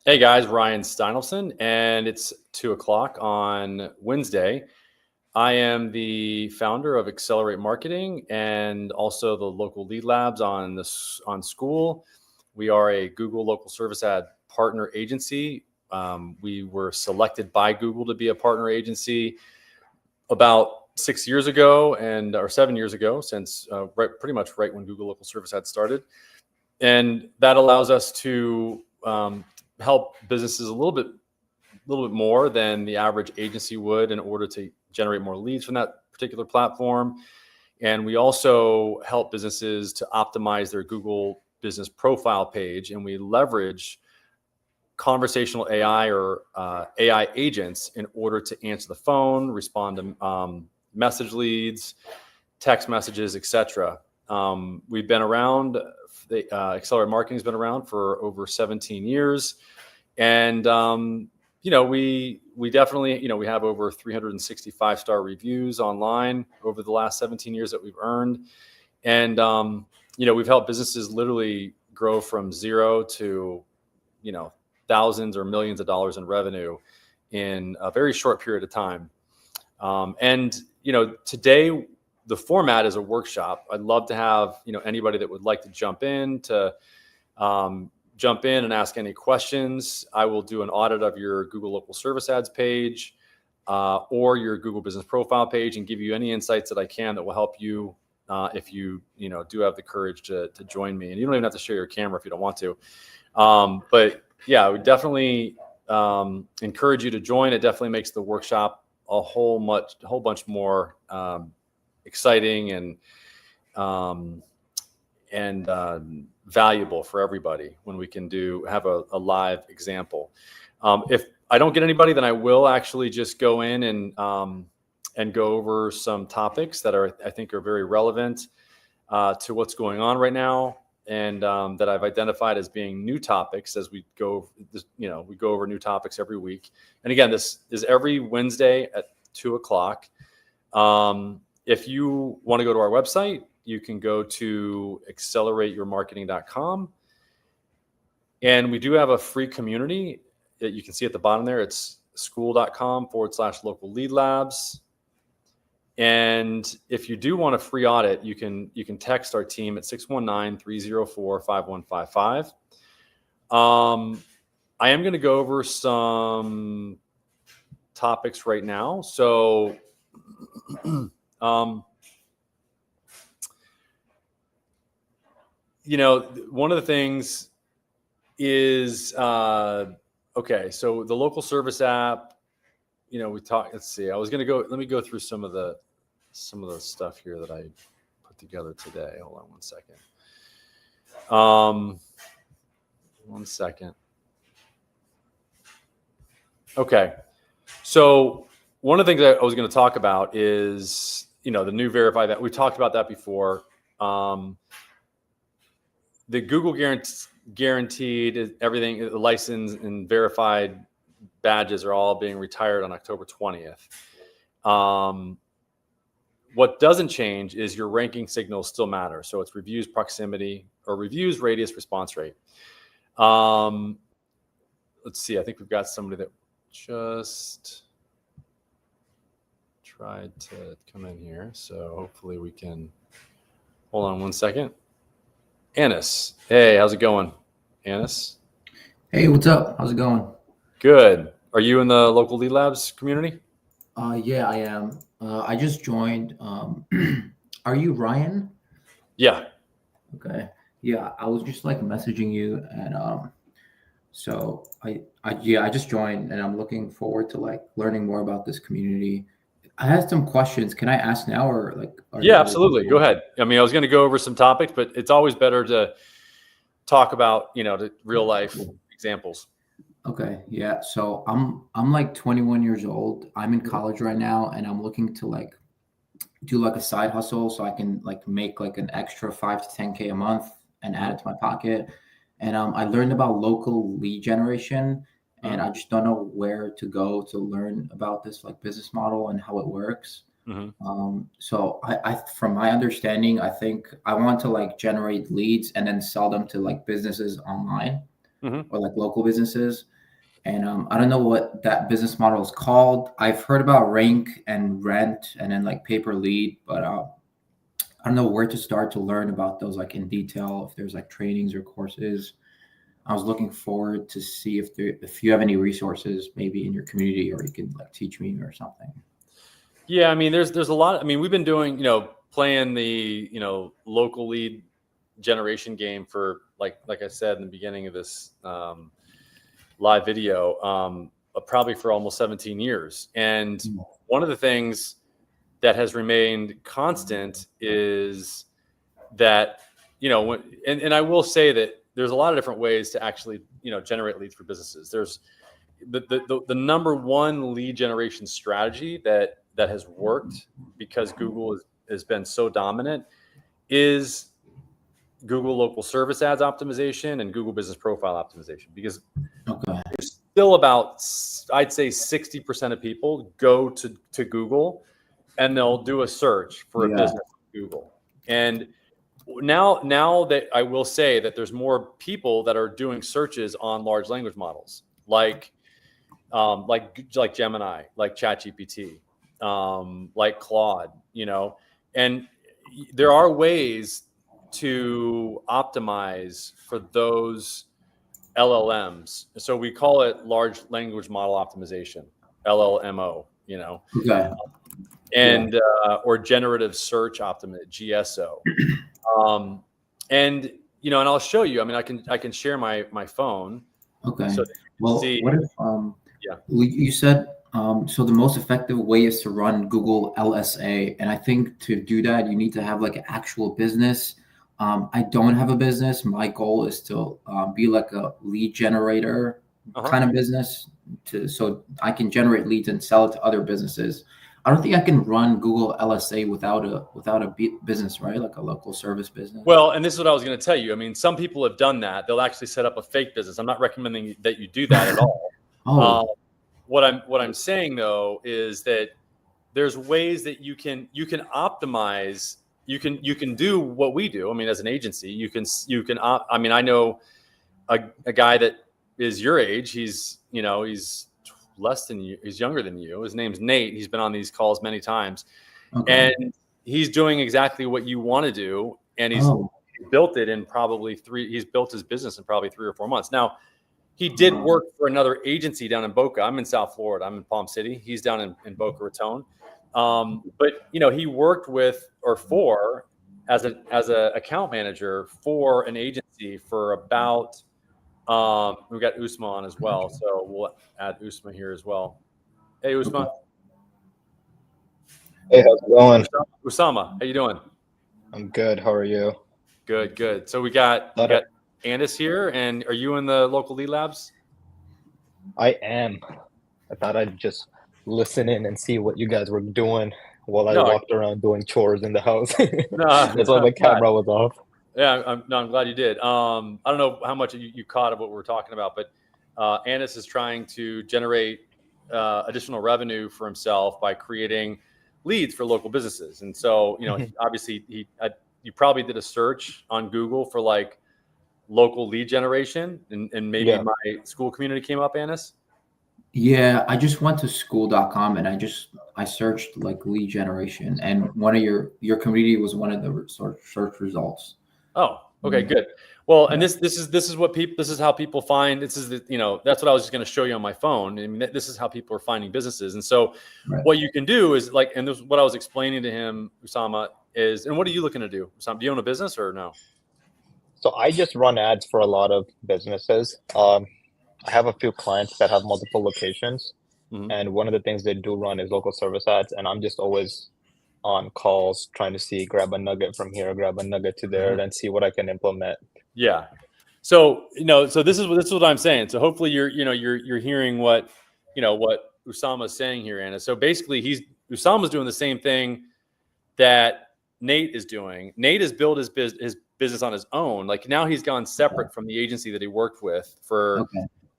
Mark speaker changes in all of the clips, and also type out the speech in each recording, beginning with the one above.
Speaker 1: Hey guys, Ryan Steinelson, and it's 2:00 on Wednesday. I am the founder of Accelerate Marketing and also the local lead labs on School. We are a Google local service ad partner agency. We were selected by Google to be a partner agency about 6 years ago or 7 years ago, since pretty much right when Google local service ads started. And that allows us to help businesses a little bit more than the average agency would in order to generate more leads from that particular platform. And we also help businesses to optimize their Google business profile page. And we leverage conversational AI or AI agents in order to answer the phone, respond to message leads, text messages, etc. We've been around. Accelerate Marketing has been around for over 17 years. And, we definitely, we have over 365-star reviews online over the last 17 years that we've earned. And, we've helped businesses literally grow from zero to, thousands or millions of dollars in revenue in a very short period of time. Today the format is a workshop. I'd love to have, anybody that would like to jump in and ask any questions. I will do an audit of your Google local service ads page or your Google business profile page and give you any insights that I can that will help you if you do have the courage to join me. And you don't even have to share your camera if you don't want to. But yeah, I would definitely encourage you to join. It definitely makes the workshop a whole bunch more exciting and valuable for everybody when we can have a live example. If I don't get anybody, then I will actually just go in and go over some topics that I think are very relevant to what's going on right now, and that I've identified as being new topics as we go. We go over new topics every week. And again, this is every Wednesday at 2:00. If you want to go to our website, you can go to accelerateyourmarketing.com. And we do have a free community that you can see at the bottom there. It's school.com/local lead labs. And if you do want a free audit, you can text our team at 619-304-5155. I am going to go over some topics right now. So one of the things is, okay, so the local service app, we talked, let's see, let me go through some of the stuff here that I put together today. Hold on 1 second. 1 second. Okay. So one of the things that I was going to talk about is, the new verify that we talked about that before. The Google guaranteed everything, the license and verified badges are all being retired on October 20th. What doesn't change is your ranking signals still matter. So it's reviews proximity or reviews radius response rate. Let's see. I think we've got somebody that just tried to come in here. So hopefully we can hold on 1 second. Annis. Hey, how's it going, Annis?
Speaker 2: Hey, what's up? How's it going?
Speaker 1: Good. Are you in the local lead labs community?
Speaker 2: Yeah, I am. I just joined. Are you Ryan?
Speaker 1: Yeah.
Speaker 2: Okay. Yeah, I was just messaging you, and so I just joined, and I'm looking forward to learning more about this community. I had some questions. Can I ask now, or
Speaker 1: yeah, absolutely. Go ahead. I mean, I was going to go over some topics, but it's always better to talk about, the real life examples.
Speaker 2: Okay. Yeah. So I'm 21 years old. I'm in college right now, and I'm looking to do a side hustle so I can make an extra 5 to 10K a month and add it to my pocket. And I learned about local lead generation, and I just don't know where to go to learn about this business model and how it works. So I from my understanding, I think I want to generate leads and then sell them to businesses online or local businesses. And I don't know what that business model is called. I've heard about rank and rent and then like pay per lead, but I don't know where to start to learn about those like in detail. If there's like trainings or courses, I was looking forward to see if you have any resources maybe in your community, or you can like teach me or something.
Speaker 1: Yeah, I mean, there's a lot. I mean, we've been doing, playing the, local lead generation game for like I said in the beginning of this live video, probably for almost 17 years. And one of the things that has remained constant is that, and I will say that there's a lot of different ways to actually, generate leads for businesses. There's the number one lead generation strategy that has worked because Google has been so dominant is Google local service ads optimization and Google business profile optimization, because
Speaker 2: Okay.
Speaker 1: there's still about, I'd say 60% of people go to Google and they'll do a search for a business on Google. And now that I will say that there's more people that are doing searches on large language models like Gemini, like ChatGPT, like Claude, and there are ways to optimize for those LLMs. So we call it large language model optimization, LLMO,
Speaker 2: Okay.
Speaker 1: and or generative search optimization, GSO. And and I'll show you. I mean, I can share my phone.
Speaker 2: Okay.
Speaker 1: So
Speaker 2: Well,
Speaker 1: see,
Speaker 2: what if you said so the most effective way is to run Google LSA, and I think to do that you need to have like an actual business. I don't have a business. My goal is to be like a lead generator kind of business, so I can generate leads and sell it to other businesses. I don't think I can run Google LSA without a business, right? Like a local service business.
Speaker 1: Well, and this is what I was going to tell you. I mean, some people have done that. They'll actually set up a fake business. I'm not recommending that you do that at all. What I'm saying though is that there's ways that you can optimize. You can do what we do. I mean, as an agency, you can. I mean, I know a guy that is your age. He's less than you. He's younger than you. His name's Nate. He's been on these calls many times, and he's doing exactly what you want to do. And he's built it in probably he's built his business in probably 3 or 4 months. Now, he did work for another agency down in Boca. I'm in South Florida. I'm in Palm City. He's down in Boca Raton. But he worked with or for as a account manager for an agency for about we've got Usma on as well. So we'll add Usma here as well. Hey, Usma.
Speaker 3: Hey, how's it going?
Speaker 1: Usama, how you doing?
Speaker 3: I'm good. How are you?
Speaker 1: Good. So we got Andis here, and are you in the local lead labs?
Speaker 3: I am. I thought I'd just listen in and see what you guys were doing while I walked around doing chores in the house. That's why the camera was off.
Speaker 1: Yeah, I'm glad you did. I don't know how much you caught of what we were talking about, but Andis is trying to generate additional revenue for himself by creating leads for local businesses. And so, obviously you probably did a search on Google for like local lead generation, and maybe my school community came up, Andis.
Speaker 2: Yeah, I just went to school.com and I searched like lead generation, and one of your community was one of the search results.
Speaker 1: Oh, okay, good. Well, and this is how people find. This is that's what I was just going to show you on my phone. I mean, this is how people are finding businesses. And so, what you can do is like, and this is what I was explaining to him, Usama, is, and what are you looking to do? Usama, do you own a business or no?
Speaker 3: So I just run ads for a lot of businesses. I have a few clients that have multiple locations, and one of the things they do run is local service ads, and I'm just always on calls trying to grab a nugget from here, grab a nugget to there, and see what I can implement.
Speaker 1: Yeah. So so this is what I'm saying. So hopefully you're hearing what what Usama's saying here, Anna. So basically Usama's doing the same thing that Nate is doing. Nate has built his business on his own. Like now he's gone separate from the agency that he worked with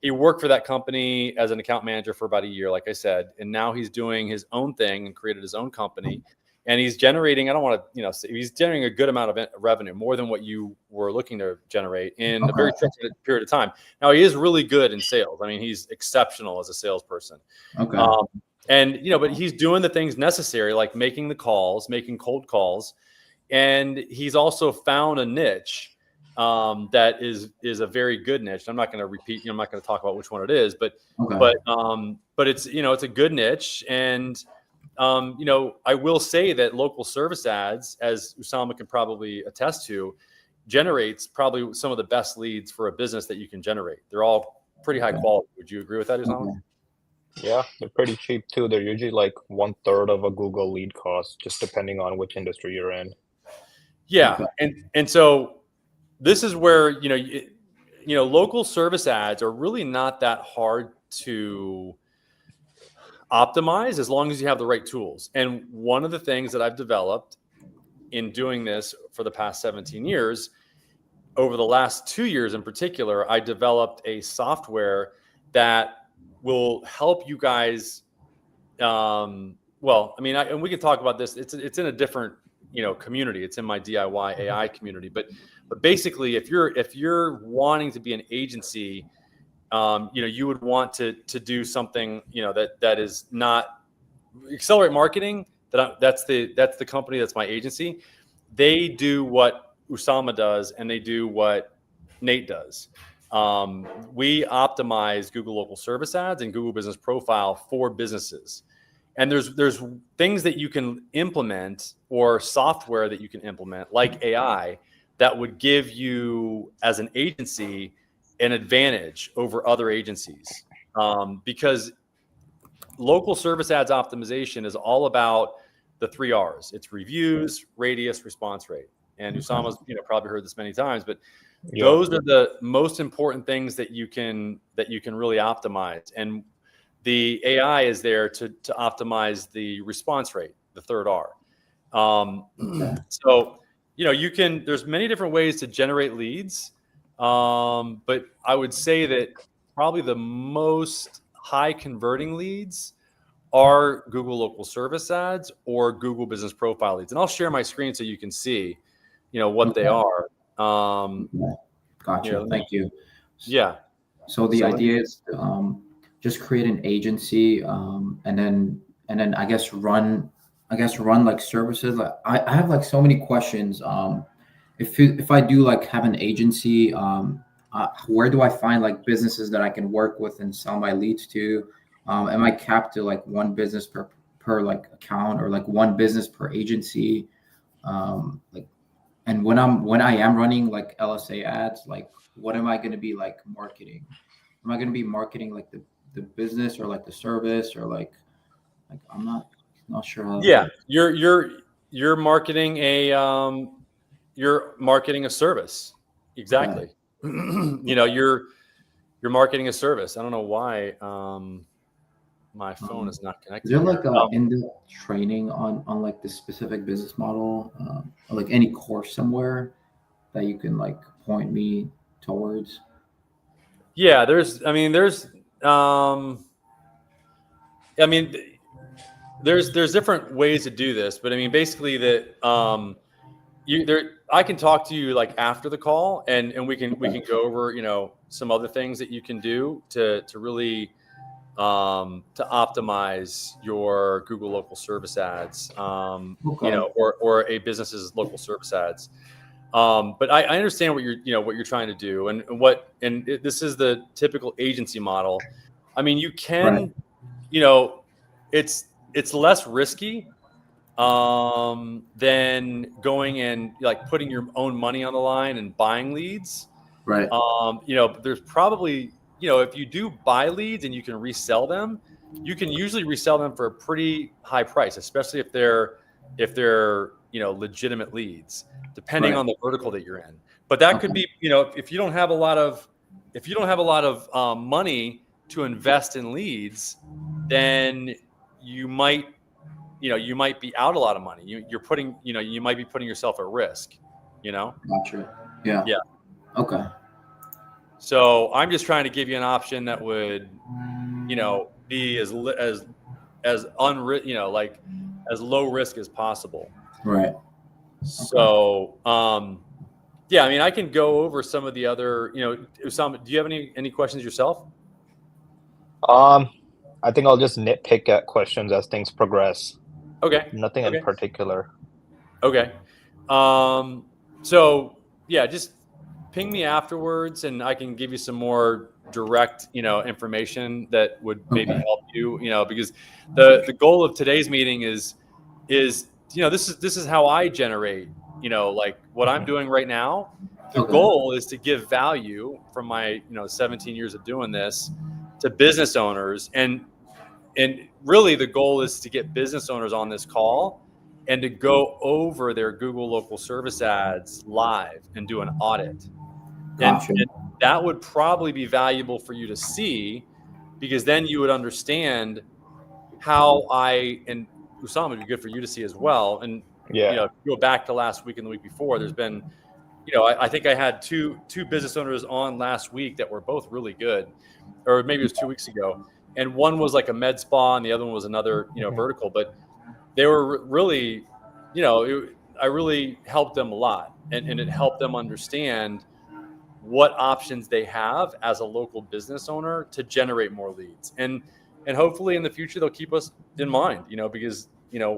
Speaker 1: he worked for that company as an account manager for about a year, like I said, and now he's doing his own thing and created his own company. and he's generating, I don't want to, say he's generating a good amount of revenue, more than what you were looking to generate in a very short period of time. Now, he is really good in sales. I mean, he's exceptional as a salesperson.
Speaker 2: Okay.
Speaker 1: And, but he's doing the things necessary, like making the calls, making cold calls. And he's also found a niche that is a very good niche. I'm not going to repeat, I'm not going to talk about which one it is, but it's, it's a good niche. And, I will say that local service ads, as Usama can probably attest to, generates probably some of the best leads for a business that you can generate. They're all pretty high quality. Would you agree with that, Usama?
Speaker 2: Okay.
Speaker 3: Yeah, they're pretty cheap too. They're usually like 1/3 of a Google lead cost, just depending on which industry you're in.
Speaker 1: Yeah, and so this is where local service ads are really not that hard to optimize as long as you have the right tools. And one of the things that I've developed in doing this for the past 17 years, over the last 2 years in particular, I developed a software that will help you guys. And we can talk about this. It's in a different community. It's in my DIY AI community. But basically, if you're wanting to be an agency, you would want to do something that is not Accelerate Marketing. That's the company that's my agency. They do what Usama does, and they do what Nate does. We optimize Google Local Service Ads and Google Business Profile for businesses. And there's things that you can implement, or software that you can implement, like AI, that would give you as an agency an advantage over other agencies, because local service ads optimization is all about the 3 R's. It's reviews, radius, response rate. And Usama's probably heard this many times, but those are the most important things that you can really optimize. And the AI is there to optimize the response rate, the 3rd R. So there's many different ways to generate leads. But I would say that probably the most high converting leads are Google Local Service Ads or Google Business Profile leads. And I'll share my screen so you can see, what they are.
Speaker 2: Gotcha. Thank you.
Speaker 1: Yeah.
Speaker 2: So the idea is just create an agency, and then I guess run like services. Like I have like so many questions. If I do like have an agency, where do I find like businesses that I can work with and sell my leads to? Am I capped to like one business per like account, or like one business per agency? And when I am running like LSA ads, like what am I going to be like marketing? Am I going to be marketing like the business, or like the service, or like I'm not sure how.
Speaker 1: Yeah, you're marketing you're marketing a service. Exactly. Okay. You're marketing a service. I don't know why my phone is not connected.
Speaker 2: Is there like in-depth training on like the specific business model, or like any course somewhere that you can like point me towards?
Speaker 1: Yeah, there's different ways to do this, but I mean, basically that I can talk to you like after the call, and we can go over some other things that you can do to really to optimize your Google Local Service Ads, or a business's local service ads. But I understand what you're trying to do, and this is the typical agency model. I mean, you can, it's less risky than going and like putting your own money on the line and buying leads.
Speaker 2: Right.
Speaker 1: There's probably, if you do buy leads and you can resell them, you can usually resell them for a pretty high price, especially if they're legitimate leads, depending on the vertical that you're in. But that could be, if you don't have a lot of money to invest in leads, then you might be out a lot of money. You might be putting yourself at risk,
Speaker 2: Gotcha. Yeah.
Speaker 1: Yeah.
Speaker 2: Okay.
Speaker 1: So I'm just trying to give you an option that would, be as low risk as possible.
Speaker 2: Right.
Speaker 1: So, yeah, I mean, I can go over some of the other, Usama, do you have any questions yourself?
Speaker 3: I think I'll just nitpick at questions as things progress.
Speaker 1: Okay.
Speaker 3: Nothing in particular.
Speaker 1: Okay. So yeah, just ping me afterwards and I can give you some more direct, information that would maybe help you, because the goal of today's meeting is, this is how I generate, like what I'm doing right now. The goal is to give value from my, 17 years of doing this to business owners. And really the goal is to get business owners on this call and to go over their Google local service ads live and do an audit.
Speaker 2: Gotcha.
Speaker 1: And that would probably be valuable for you to see, because then you would understand how and Usama, would be good for you to see as well. And, if you go back to last week and the week before, there's been, I think I had two business owners on last week that were both really good, or maybe it was 2 weeks ago. And one was like a med spa and the other one was another, vertical, but they were really, I really helped them a lot, and it helped them understand what options they have as a local business owner to generate more leads. And hopefully in the future, they'll keep us in mind, because,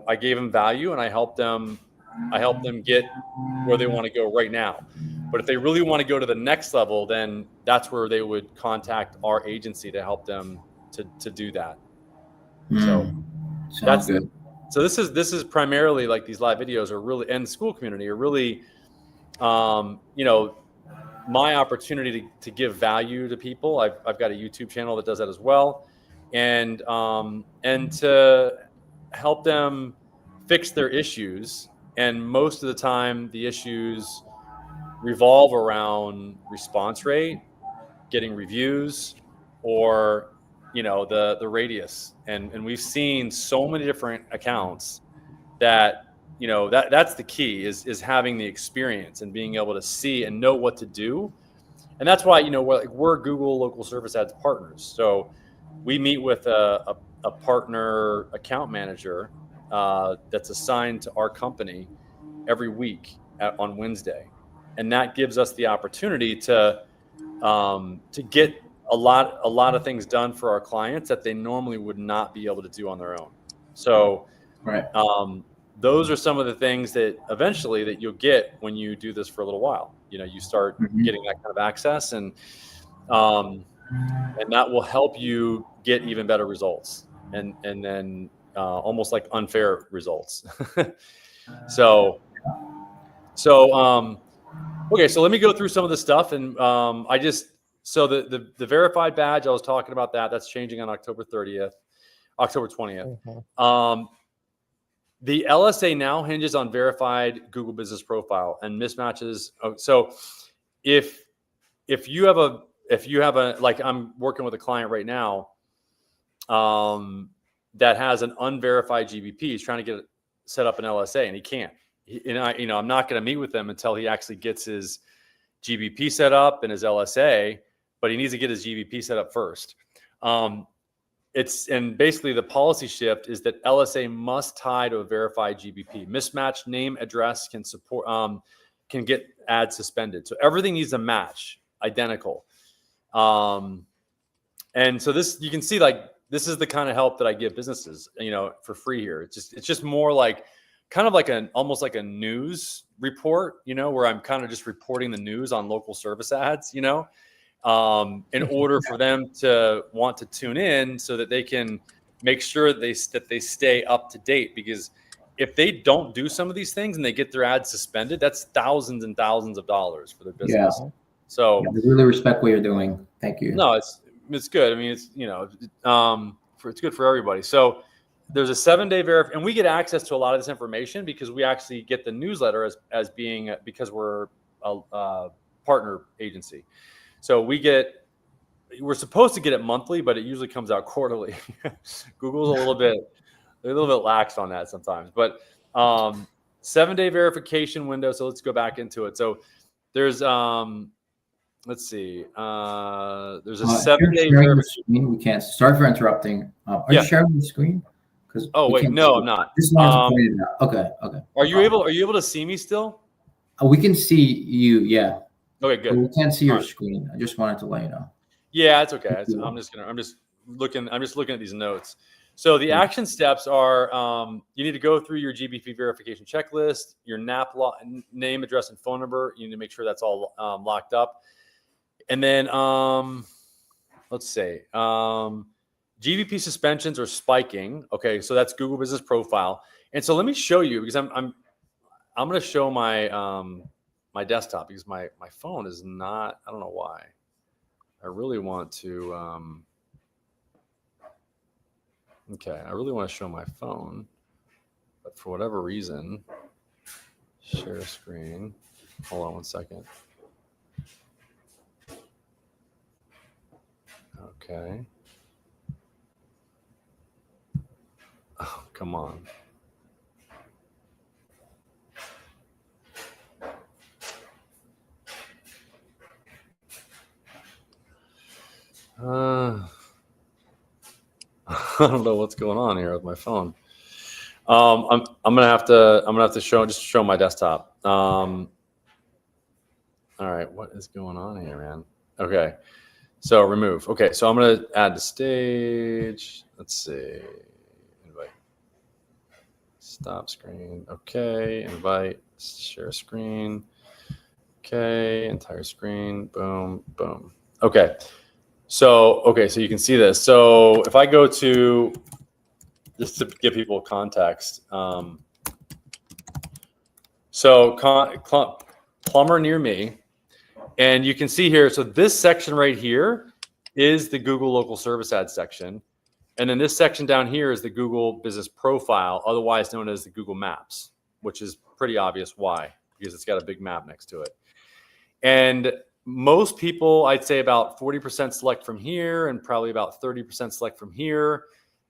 Speaker 1: I gave them value and I helped them get where they want to go right now. But if they really want to go to the next level, then that's where they would contact our agency to help them to do that. So
Speaker 2: that's good.
Speaker 1: So this is primarily like these live videos are really, and the school community are really, my opportunity to give value to people. I've got a YouTube channel that does that as well, and to help them fix their issues. And most of the time, the issues revolve around response rate, getting reviews, or the radius. And we've seen so many different accounts that that's the key is having the experience and being able to see and know what to do. And that's why we're Google local service ads partners. So we meet with a partner account manager that's assigned to our company every week on Wednesday, and that gives us the opportunity to get a lot of things done for our clients that they normally would not be able to do on their own. So those are some of the things that eventually that you'll get when you do this for a little while. You start getting that kind of access, and that will help you get even better results, and then almost like unfair results. So okay, so let me go through some of the stuff, and so the verified badge, I was talking about that's changing on October 20th. The LSA now hinges on verified Google Business Profile and mismatches. So if you have a like, I'm working with a client right now that has an unverified GBP. He's trying to get it set up an LSA and he can't. I'm not going to meet with him until he actually gets his GBP set up and his LSA, but he needs to get his GBP set up first. And basically the policy shift is that LSA must tie to a verified GBP. Mismatched name address can get ads suspended. So everything needs to match, identical. And so you can see, like, this is the kind of help that I give businesses, for free here. It's just more like kind of like almost like a news report, where I'm kind of just reporting the news on local service ads, in order for them to want to tune in so that they can make sure that they stay up to date. Because if they don't do some of these things and they get their ads suspended, that's thousands and thousands of dollars for their business.
Speaker 2: Yeah.
Speaker 1: So
Speaker 2: I really respect what you're doing. Thank you.
Speaker 1: No, it's good. I mean, it's it's good for everybody. So there's a 7-day verify, and we get access to a lot of this information because we actually get the newsletter as being, because we're a partner agency. So we're supposed to get it monthly, but it usually comes out quarterly. Google's they're a little bit lax on that sometimes, but 7-day verification window. So let's go back into it. So there's let's see. There's a 7-day verification.
Speaker 2: We can't. Sorry for interrupting. Are you sharing the screen? Because
Speaker 1: Oh wait, no, I'm not.
Speaker 2: Just wanted to point it out. Okay, okay.
Speaker 1: Are you able to see me still?
Speaker 2: We can see you, yeah.
Speaker 1: Okay, good.
Speaker 2: But we can't see your
Speaker 1: All right.
Speaker 2: screen. I just wanted to let you know.
Speaker 1: Yeah, it's okay. I'm just looking at these notes. So the action steps are you need to go through your GBP verification checklist, your NAP name, address, and phone number. You need to make sure that's all locked up. And then let's say GBP suspensions or spiking. Okay, so that's Google Business Profile. And so let me show you, because I'm going to show my my desktop, because my phone is not. I don't know why. I really want to. Okay, I really want to show my phone, but for whatever reason, share screen. Hold on one second. Okay. Oh, come on. I don't know what's going on here with my phone. I'm gonna have to show my desktop. All right, what is going on here, man? Okay, so remove. Okay, so I'm gonna add the stage. Let's see. Invite. Stop screen. Okay, invite. Share screen. Okay, entire screen. Boom, boom. Okay. So you can see this. So if I go to, just to give people context, plumber near me, and you can see here, so this section right here is the Google Local Service Ads section. And then this section down here is the Google Business Profile, otherwise known as the Google Maps, which is pretty obvious why, because it's got a big map next to it. And most people, I'd say about 40% select from here, and probably about 30% select from here,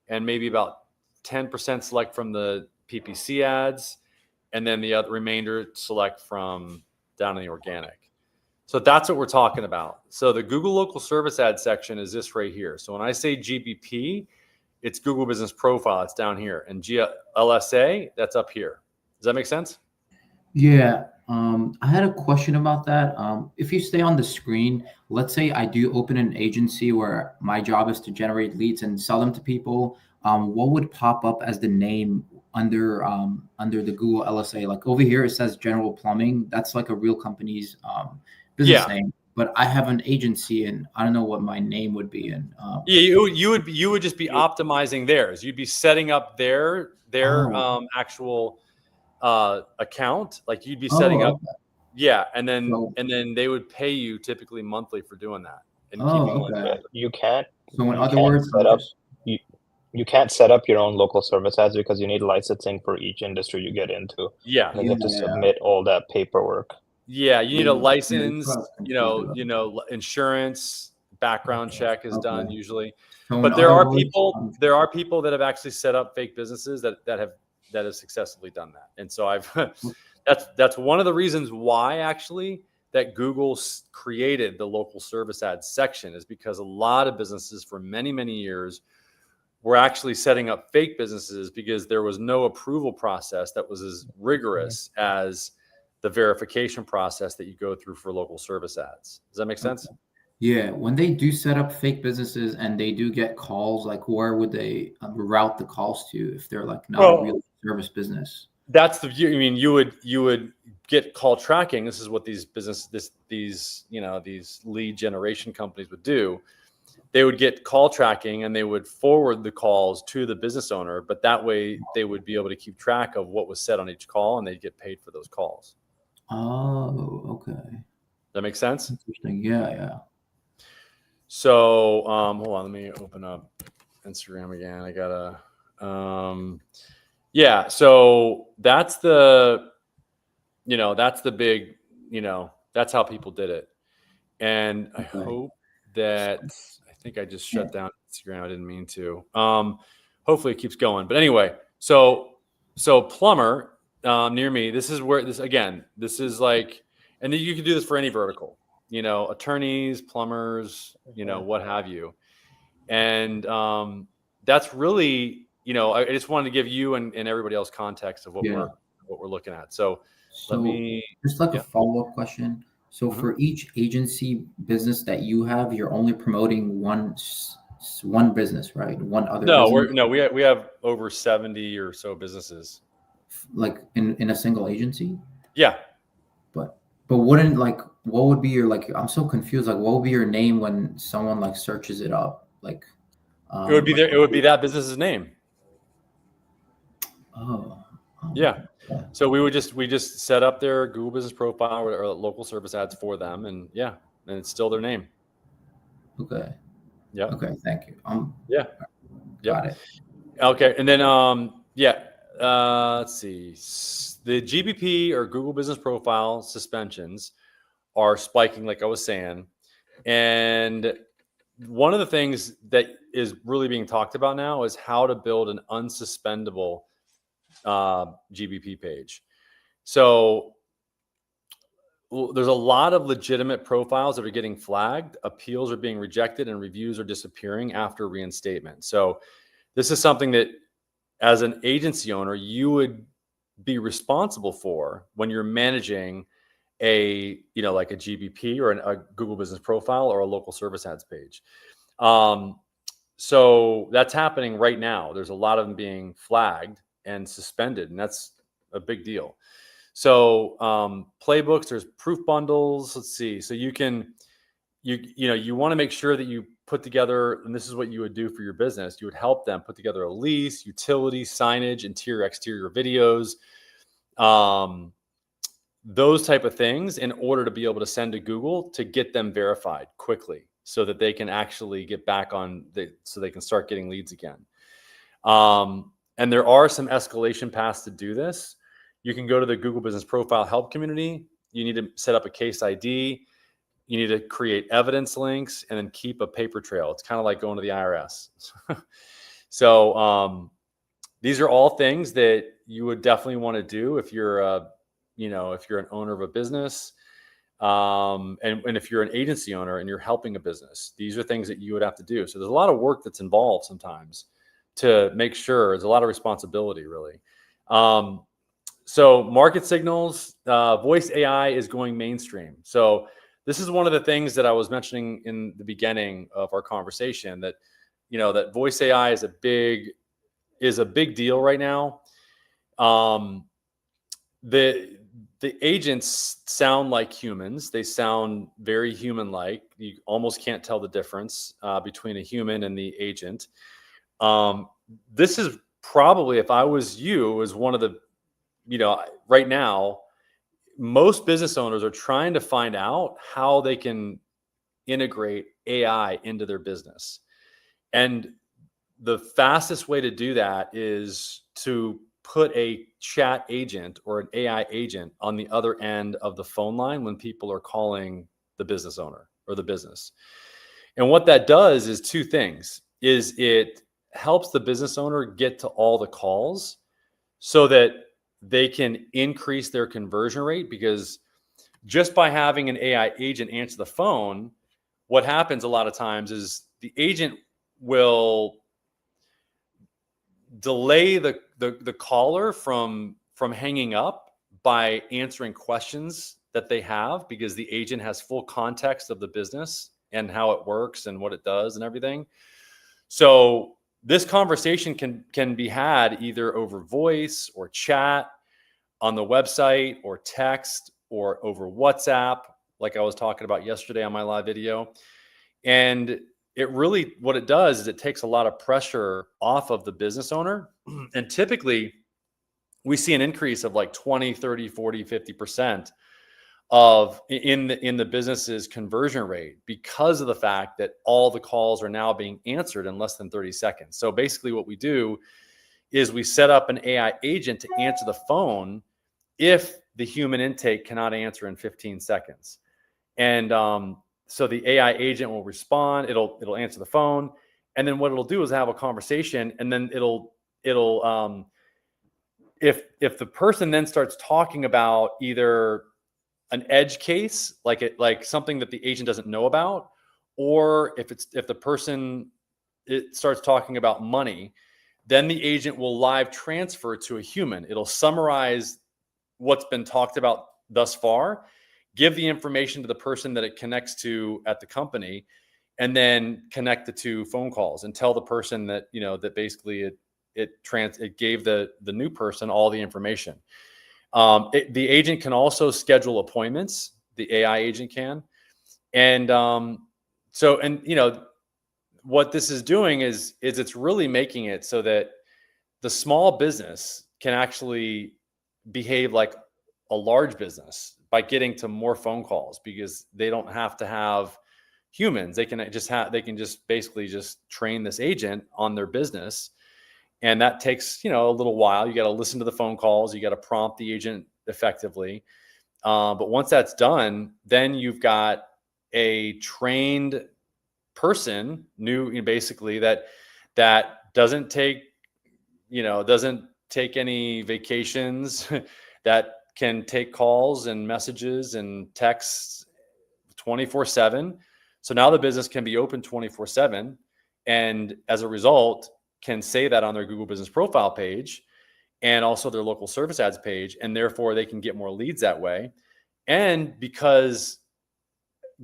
Speaker 1: and maybe about 10% select from the PPC ads, and then the other remainder select from down in the organic. So that's what we're talking about. So the Google Local Service Ad section is this right here. So when I say GBP, it's Google Business Profile. It's down here. And LSA, that's up here. Does that make sense?
Speaker 2: Yeah. I had a question about that. If you stay on the screen, let's say I do open an agency where my job is to generate leads and sell them to people. What would pop up as the name under the Google LSA? Like over here, it says General Plumbing. That's like a real company's business name. But I have an agency, and I don't know what my name would be. And
Speaker 1: yeah, you would just be optimizing theirs. You'd be setting up their actual account. Like you'd be setting up. Yeah, and then they would pay you typically monthly for doing that. And
Speaker 3: you can't.
Speaker 2: So in other words,
Speaker 3: set up. You can't set up your own local service ads because you need licensing for each industry you get into.
Speaker 1: Yeah,
Speaker 3: you have to submit all that paperwork.
Speaker 1: Yeah, you need a license. Insurance, background check is done usually. But there are people that have actually set up fake businesses that have successfully done that. And so that's one of the reasons why actually that Google created the local service ads section, is because a lot of businesses for many, many years were actually setting up fake businesses because there was no approval process that was as rigorous as the verification process that you go through for local service ads. Does that make sense?
Speaker 2: Yeah. When they do set up fake businesses and they do get calls, like where would they route the calls to if they're like not a real service business?
Speaker 1: That's you would get call tracking. This is what these lead generation companies would do. They would get call tracking and they would forward the calls to the business owner, but that way they would be able to keep track of what was said on each call, and they'd get paid for those calls.
Speaker 2: Oh, okay.
Speaker 1: That makes sense?
Speaker 2: Interesting. Yeah.
Speaker 1: So hold on, let me open up Instagram again. I gotta so that's the big, that's how people did it. And I hope that I think I just shut down Instagram. I didn't mean to. Hopefully it keeps going. But anyway, so plumber near me, this is like, and you can do this for any vertical, attorneys, plumbers, what have you. And that's really, I just wanted to give you and everybody else context of what we're looking at. So let me
Speaker 2: just like a follow-up question. So
Speaker 1: Mm-hmm.
Speaker 2: for each agency business that you have, you're only promoting one business, right? One other business?
Speaker 1: We have over 70 or so businesses.
Speaker 2: Like in a single agency?
Speaker 1: Yeah.
Speaker 2: But wouldn't like, what would be your, like, I'm so confused. Like, what would be your name when someone like searches it up? Like,
Speaker 1: It would be there. It would be that business's name.
Speaker 2: Oh.
Speaker 1: Yeah. So we just set up their Google Business Profile or local service ads for them, and it's still their name.
Speaker 2: Okay.
Speaker 1: Yeah.
Speaker 2: Okay. Thank you.
Speaker 1: Yeah.
Speaker 2: Got it.
Speaker 1: Okay. And then let's see. The GBP or Google Business Profile suspensions are spiking, like I was saying, and one of the things that is really being talked about now is how to build an unsuspendable GBP page. So there's a lot of legitimate profiles that are getting flagged, appeals are being rejected, and reviews are disappearing after reinstatement. So this is something that, as an agency owner, you would be responsible for when you're managing like a GBP or a Google Business Profile or a local service ads page. So that's happening right now. There's a lot of them being flagged and suspended, and that's a big deal. So playbooks, there's proof bundles. Let's see. So you want to make sure that you put together, and this is what you would do for your business. You would help them put together a lease, utilities, signage, interior, exterior videos, those type of things, in order to be able to send to Google to get them verified quickly, so that they can actually get back so they can start getting leads again. And there are some escalation paths to do this. You can go to the Google Business Profile help community. You need to set up a case ID. You need to create evidence links and then keep a paper trail. It's kind of like going to the IRS. So these are all things that you would definitely want to do if you're if you're an owner of a business, and if you're an agency owner and you're helping a business. These are things that you would have to do. So there's a lot of work that's involved sometimes to make sure. There's a lot of responsibility, really. So market signals, voice AI is going mainstream. So this is one of the things that I was mentioning in the beginning of our conversation, that that voice AI is a big deal right now. The agents sound like humans. They sound very human-like. You almost can't tell the difference between a human and the agent. This is probably, if I was you, is one of the, right now, most business owners are trying to find out how they can integrate AI into their business. And the fastest way to do that is to put a chat agent or an AI agent on the other end of the phone line when people are calling the business owner or the business. And what that does is two things. Is it helps the business owner get to all the calls so that they can increase their conversion rate, because just by having an AI agent answer the phone, what happens a lot of times is the agent will delay the caller from hanging up by answering questions that they have, because the agent has full context of the business and how it works and what it does and everything. So this conversation can be had either over voice or chat on the website, or text, or over WhatsApp, like I was talking about yesterday on my live video. And it really, what it does is it takes a lot of pressure off of the business owner. And typically we see an increase of like 20, 30, 40, 50% in the business's conversion rate, because of the fact that all the calls are now being answered in less than 30 seconds. So basically what we do is we set up an AI agent to answer the phone if the human intake cannot answer in 15 seconds. And so the AI agent will respond, it'll answer the phone, and then what it'll do is have a conversation, and then it'll if the person then starts talking about either an edge case, like something that the agent doesn't know about, or if the person starts talking about money, then the agent will live transfer to a human. It'll summarize what's been talked about thus far, give the information to the person that it connects to at the company, and then connect the two phone calls and tell the person that, that basically it gave the new person all the information. The agent can also schedule appointments. The AI agent can. And what this is doing is it's really making it so that the small business can actually behave like a large business by getting to more phone calls, because they don't have to have humans. They can just basically just train this agent on their business. And that takes, a little while. You got to listen to the phone calls. You got to prompt the agent effectively. But once that's done, then you've got a trained person, basically that doesn't take any vacations, that can take calls and messages and texts 24/7. So now the business can be open 24/7, and as a result can say that on their Google Business Profile page and also their local service ads page, and therefore they can get more leads that way. And because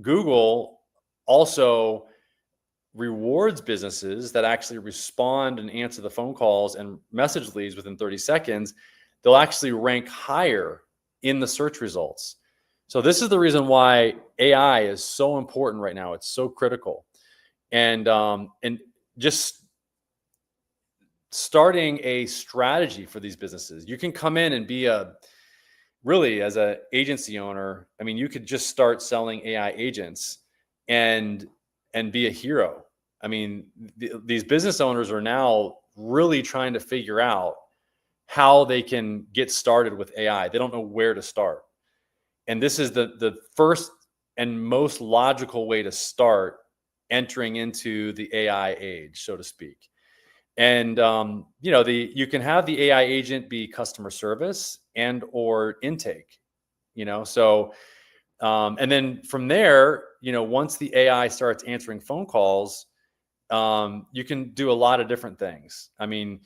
Speaker 1: Google also rewards businesses that actually respond and answer the phone calls and message leads within 30 seconds, they'll actually rank higher in the search results. So this is the reason why AI is so important right now. It's so critical. And just starting a strategy for these businesses. You can come in and be as an agency owner, you could just start selling AI agents and be a hero. These business owners are now really trying to figure out how they can get started with AI. They don't know where to start. And this is the first and most logical way to start entering into the AI age, so to speak. And, you can have the AI agent be customer service and or intake, so, and then from there, once the AI starts answering phone calls, you can do a lot of different things. In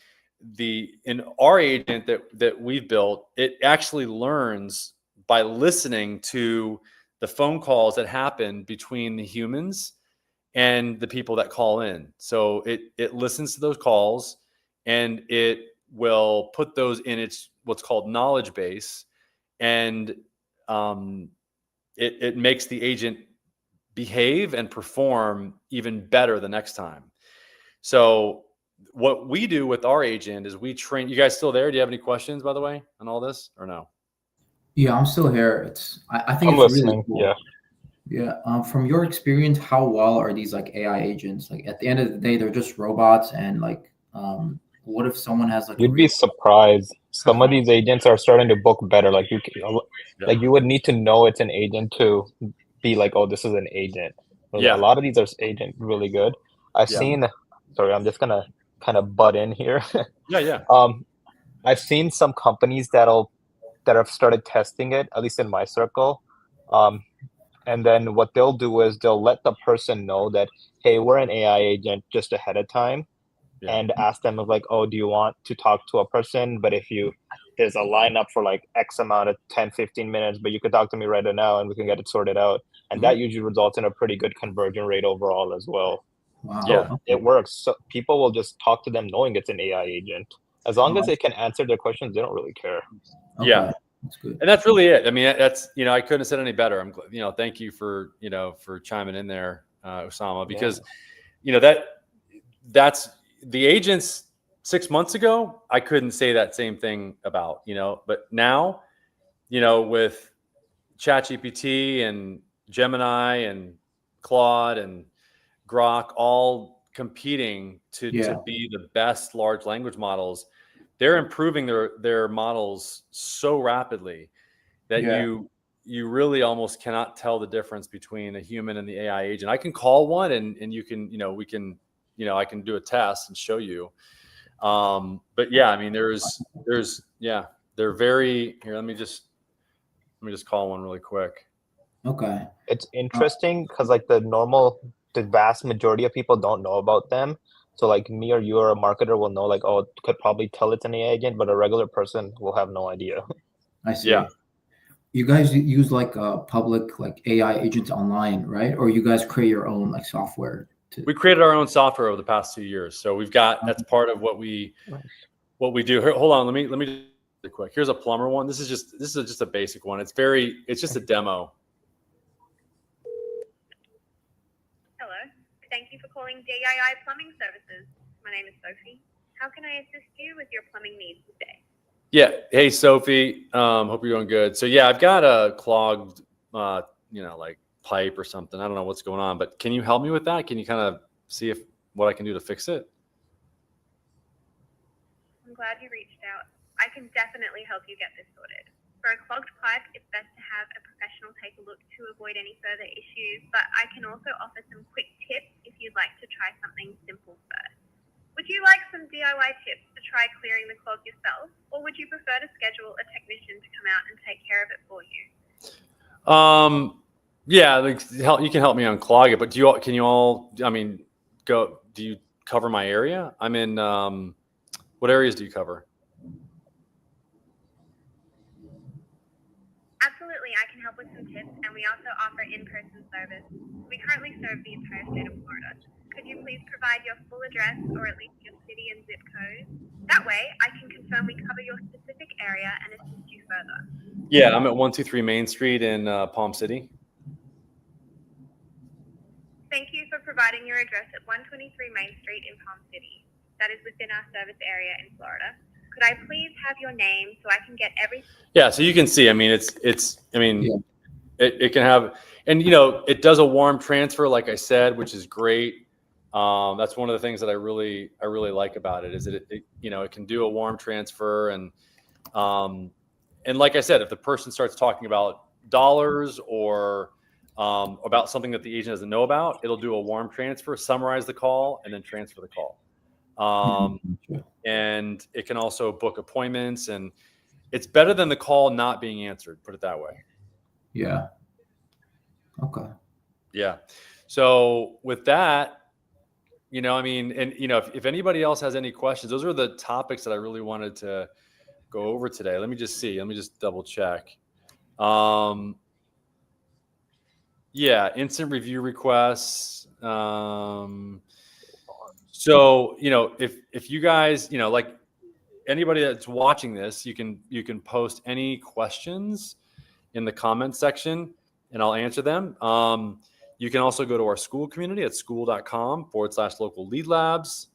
Speaker 1: our agent that we've built, it actually learns by listening to the phone calls that happen between the humans and the people that call in. So it listens to those calls, and it will put those in its what's called knowledge base, and it makes the agent behave and perform even better the next time. So what we do with our agent is we train. You guys still there? Do you have any questions, by the way, on all this, or no?
Speaker 2: Yeah, I'm still here. I think
Speaker 3: I'm
Speaker 2: it's
Speaker 3: listening.
Speaker 2: really cool. Yeah. From your experience, how well are these like AI agents? Like at the end of the day, they're just robots, and what if someone has
Speaker 3: You'd be surprised. Some of these agents are starting to book better. Like you would need to know it's an agent to be like, oh, this is an agent. A lot of these are agent really good. I've seen. Sorry, I'm just gonna kind of butt in here.
Speaker 1: Yeah.
Speaker 3: I've seen some companies that have started testing it, at least in my circle. And then what they'll do is they'll let the person know that, hey, we're an AI agent, just ahead of time, and ask them like, oh, do you want to talk to a person? But there's a lineup for like X amount of 10, 15 minutes, but you could talk to me right now and we can get it sorted out. And that usually results in a pretty good conversion rate overall as well.
Speaker 2: Wow.
Speaker 3: So it works. So people will just talk to them knowing it's an AI agent. As long as it can answer their questions, they don't really care.
Speaker 2: Okay.
Speaker 1: Yeah.
Speaker 2: That's good.
Speaker 1: And that's really it. That's, I couldn't have said any better. I'm, thank you for, for chiming in there, Osama, because, that's the agents 6 months ago, I couldn't say that same thing about, but now, with ChatGPT and Gemini and Claude and Grok all competing to be the best large language models, they're improving their models so rapidly that you really almost cannot tell the difference between a human and the AI agent. I can call one and you can, we can, I can do a test and show you. But yeah, they're very, here, let me just call one really quick.
Speaker 2: Okay.
Speaker 3: It's interesting because like the vast majority of people don't know about them. So like me or you or a marketer will know like, oh, could probably tell it's an AI agent, but a regular person will have no idea.
Speaker 2: I see.
Speaker 1: Yeah.
Speaker 2: You guys use like public like AI agents online, right? Or you guys create your own like software
Speaker 1: We created our own software over the past 2 years. So we've got, that's part of what we do. Here, hold on. Let me just really quick. Here's a plumber one. This is just a basic one. It's just a demo.
Speaker 4: Hello. Thank you for calling DII Plumbing Services. My name is Sophie. How can I assist you with your plumbing needs today?
Speaker 1: Yeah. Hey, Sophie. Hope you're doing good. So yeah, I've got a clogged, like pipe or something. I don't know what's going on, but can you help me with that? Can you kind of see what I can do to fix it?
Speaker 4: I'm glad you reached out. I can definitely help you get this sorted. For a clogged pipe, it's best to have a professional take a look to avoid any further issues, but I can also offer some quick tips if you'd like to try something simple first. Would you like some DIY tips to try clearing the clog yourself, or would you prefer to schedule a technician to come out and take care of it for you?
Speaker 1: Yeah, like you can help me unclog it, but do you cover my area? I'm in, what areas do you cover?
Speaker 4: Absolutely, I can help with some tips, and we also offer in-person service. We currently serve the entire state of Florida. Could you please provide your full address, or at least your city and zip code? That way, I can confirm we cover your specific area and assist you further.
Speaker 1: Yeah, I'm at 123 Main Street in Palm City.
Speaker 4: Thank you for providing your address at 123 Main Street in Palm City. That is within our service area in Florida. Could I please have your name so I can get everything? Yeah,
Speaker 1: so you can see, I mean, it can have, and it does a warm transfer, like I said, which is great. That's one of the things that I really like about it, is that it can do a warm transfer, and like I said, if the person starts talking about dollars or about something that the agent doesn't know about, it'll do a warm transfer, summarize the call, and then transfer the call. And it can also book appointments, and it's better than the call not being answered, put it that way.
Speaker 2: Yeah. Okay.
Speaker 1: Yeah. So with that, if anybody else has any questions, those are the topics that I really wanted to go over today. Let me just see. Let me just double check. Yeah, instant review requests. So, if you guys, like anybody that's watching this, you can post any questions in the comment section and I'll answer them. You can also go to our school community at school.com/local lead labs.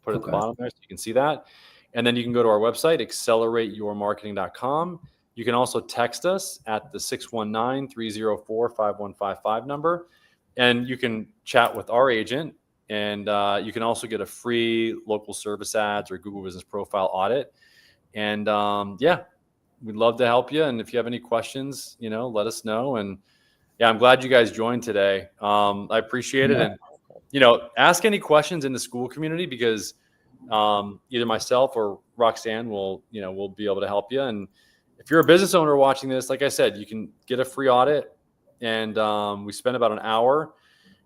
Speaker 1: Put it at the bottom there so you can see that. And then you can go to our website, accelerateyourmarketing.com. You can also text us at the 619-304-5155 number. And you can chat with our agent. And you can also get a free local service ads or Google Business Profile audit. And we'd love to help you. And if you have any questions, let us know. And yeah, I'm glad you guys joined today. I appreciate it. And, ask any questions in the school community, because either myself or Roxanne will be able to help you. And if you're a business owner watching this, like I said, you can get a free audit. And we spend about an hour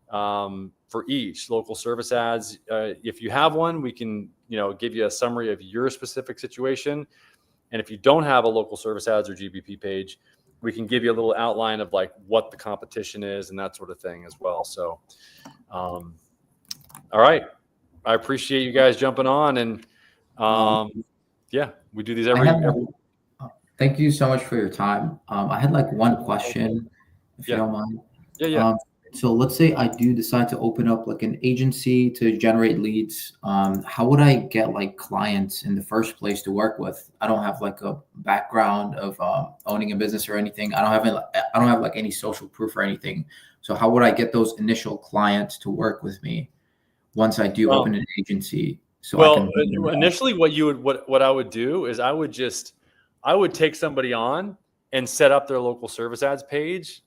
Speaker 1: for each local service ads. If you have one, we can, give you a summary of your specific situation. And if you don't have a local service ads or GBP page, we can give you a little outline of like what the competition is and that sort of thing as well. So, all right. I appreciate you guys jumping on, and we do these every.
Speaker 2: Thank you so much for your time. I had like one question, if you don't mind.
Speaker 1: Yeah.
Speaker 2: So let's say I do decide to open up like an agency to generate leads. How would I get like clients in the first place to work with? I don't have like a background of owning a business or anything. I don't have like any social proof or anything. So how would I get those initial clients to work with me once I do open an agency? So
Speaker 1: initially what I would do is I would take somebody on and set up their local service ads page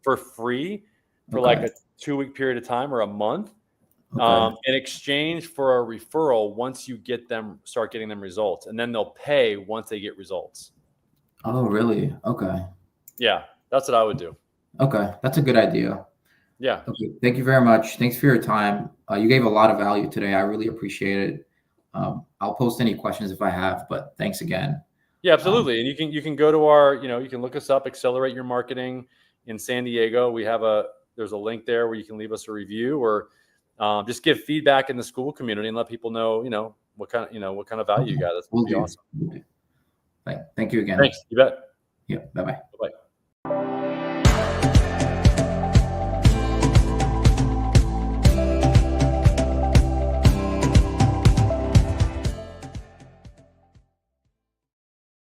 Speaker 1: for free for like a 2-week period of time or a month, in exchange for a referral once you start getting them results, and then they'll pay once they get results.
Speaker 2: Oh, really? Okay.
Speaker 1: Yeah, that's what I would do.
Speaker 2: Okay, that's a good idea.
Speaker 1: Yeah.
Speaker 2: Okay. Thank you very much. Thanks for your time. You gave a lot of value today. I really appreciate it. I'll post any questions if I have, but thanks again.
Speaker 1: Yeah, absolutely. And you can go to our, you can look us up, Accelerate Your Marketing in San Diego. There's a link there where you can leave us a review or just give feedback in the school community and let people know, what kind of value you got. That's would be awesome.
Speaker 2: Thank you again.
Speaker 1: Thanks. You bet.
Speaker 2: Yeah. Bye-bye.
Speaker 1: Bye-bye.